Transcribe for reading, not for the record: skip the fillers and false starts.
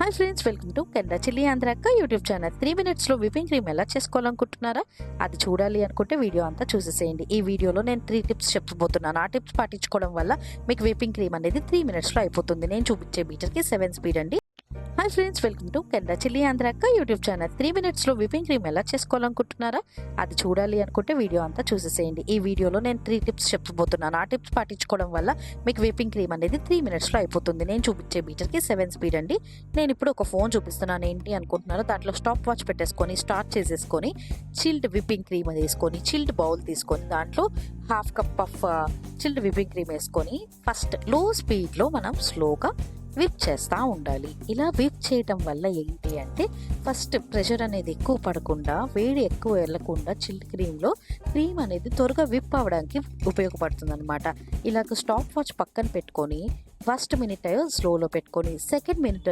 Hi friends, welcome to Canada chilli Andhra అక్క YouTube channel. 3 మినిట్స్లో whipping cream ఎలా చేసుకోవాలనుకుంటున్నారా? అది చూడాలి అనుకుంటే వీడియో అంతా చూసేసేయండి. ఈ వీడియోలో నేను 3 టిప్స్ చెప్పబోతున్నాను. ఆ టిప్స్ పాటించుకోవడం వల్ల మీకు విపింగ్ క్రీమ్ అనేది 3 మినిట్స్లో అయిపోతుంది. నేను చూపించే బీటర్కి 7 స్పీడ్ అండి. Hi friends, welcome to Canada chilli Andhra అక్క యూట్యూబ్ ఛానల్. 3 మినిట్స్లో విపింగ్ క్రీమ్ ఎలా చేసుకోవాలనుకుంటున్నారా? అది చూడాలి అనుకుంటే వీడియో అంతా చూసేసేయండి. ఈ వీడియోలో నేను 3 టిప్స్ చెప్పబోతున్నాను. ఆ టిప్స్ పాటించుకోవడం వల్ల మీకు విపింగ్ క్రీమ్ అనేది 3 మినిట్స్లో అయిపోతుంది. నేను చూపించే బీటర్కి 7 స్పీడ్ అండి. నేను ఇప్పుడు ఒక ఫోన్ చూపిస్తున్నాను. ఏంటి అనుకుంటున్నారో, దాంట్లో స్టాప్ వాచ్ పెట్టేసుకొని స్టార్ట్ చేసేసుకొని చిల్డ్ విపింగ్ క్రీమ్ అది వేసుకొని చిల్డ్ బౌల్ తీసుకొని దాంట్లో half cup of chilled whipping cream వేసుకొని ఫస్ట్ లో స్పీడ్లో మనం స్లోగా విప్ చేస్తూ ఉండాలి. ఇలా విప్ చేయటం వల్ల ఏంటి అంటే ఫస్ట్ ప్రెషర్ అనేది ఎక్కువ పడకుండా, వేడి ఎక్కువ వెళ్ళకుండా చిల్డ్ క్రీమ్లో క్రీమ్ అనేది త్వరగా విప్ అవ్వడానికి ఉపయోగపడుతుంది అనమాట. ఇలాగ స్టాప్ వాచ్ పక్కన పెట్టుకొని ఫస్ట్ మినిట్ స్లోలో పెట్టుకొని సెకండ్ మినిట్